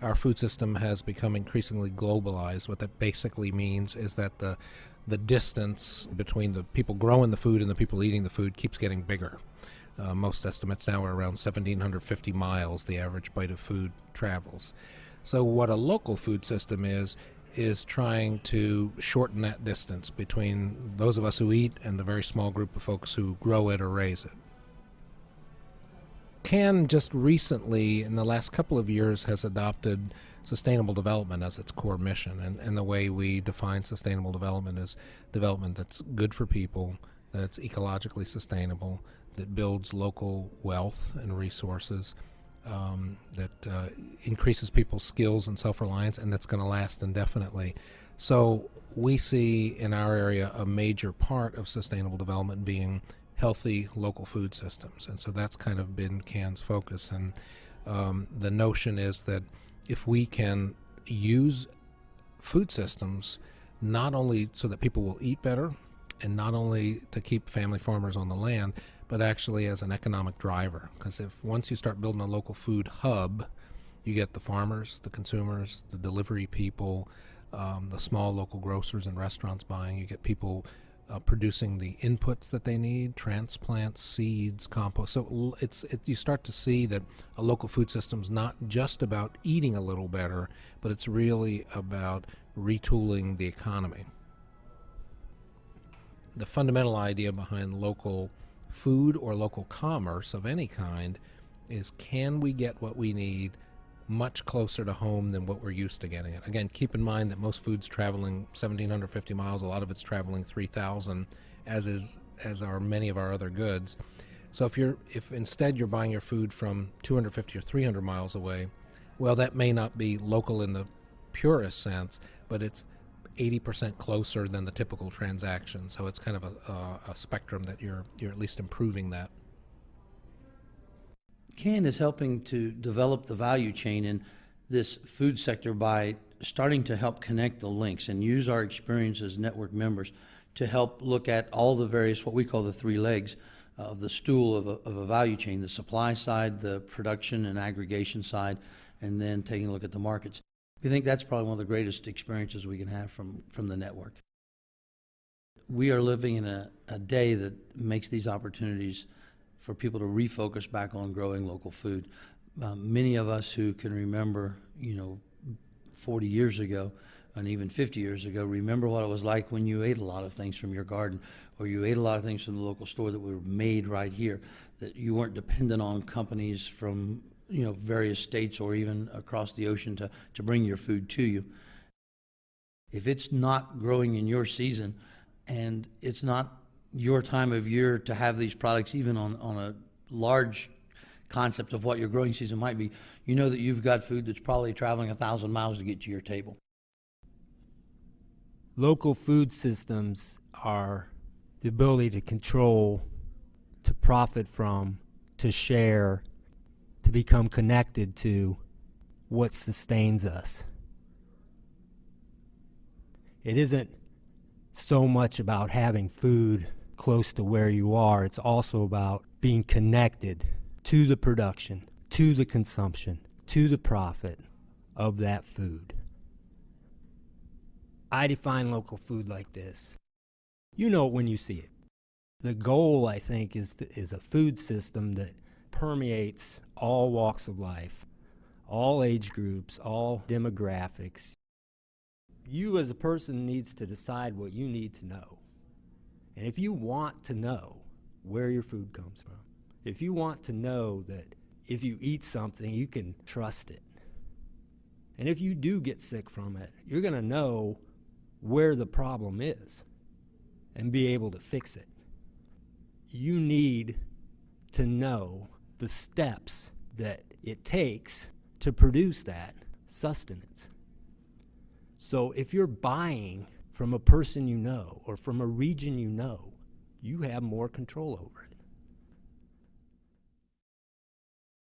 Our food system has become increasingly globalized. What that basically means is that the distance between the people growing the food and the people eating the food keeps getting bigger. Most estimates now are around 1,750 miles the average bite of food travels. So what a local food system is trying to shorten that distance between those of us who eat and the very small group of folks who grow it or raise it. CAN just recently, in the last couple of years, has adopted sustainable development as its core mission. And the way we define sustainable development is development that's good for people, that's ecologically sustainable, that builds local wealth and resources, that increases people's skills and self-reliance, and that's going to last indefinitely. So we see in our area a major part of sustainable development being healthy local food systems. And so that's kind of been CAN's focus. And the notion is that if we can use food systems not only so that people will eat better and not only to keep family farmers on the land, but actually as an economic driver. Because if once you start building a local food hub, you get the farmers, the consumers, the delivery people, the small local grocers and restaurants buying. You get people producing the inputs that they need, transplants, seeds, compost. So you start to see that a local food system is not just about eating a little better, but it's really about retooling the economy. The fundamental idea behind local food or local commerce of any kind is, can we get what we need much closer to home than what we're used to getting it? Again, keep in mind that most food's traveling 1,750 miles. A lot of it's traveling 3,000, as are many of our other goods. So if instead you're buying your food from 250 or 300 miles away, well, that may not be local in the purest sense, but it's 80% closer than the typical transaction. So it's kind of a spectrum that you're at least improving that. CAN is helping to develop the value chain in this food sector by starting to help connect the links and use our experience as network members to help look at all the various, what we call the three legs of the stool of a value chain: the supply side, the production and aggregation side, and then taking a look at the markets. We think that's probably one of the greatest experiences we can have from the network. We are living in a day that makes these opportunities for people to refocus back on growing local food. Many of us who can remember, 40 years ago and even 50 years ago, remember what it was like when you ate a lot of things from your garden, or you ate a lot of things from the local store that were made right here, that you weren't dependent on companies from various states or even across the ocean to bring your food to you. If it's not growing in your season and it's not your time of year to have these products, even on a large concept of what your growing season might be, you know that you've got food that's probably traveling 1,000 miles to get to your table. Local food systems are the ability to control, to profit from, to share, to become connected to what sustains us. It isn't so much about having food close to where you are. It's also about being connected to the production, to the consumption, to the profit of that food. I define local food like this. You know it when you see it. The goal, I think, is a food system that permeates all walks of life, all age groups, all demographics. You as a person needs to decide what you need to know. And if you want to know where your food comes from, if you want to know that if you eat something, you can trust it, and if you do get sick from it, you're going to know where the problem is and be able to fix it. You need to know the steps that it takes to produce that sustenance. So if you're buying from a person you know or from a region you know, you have more control over it.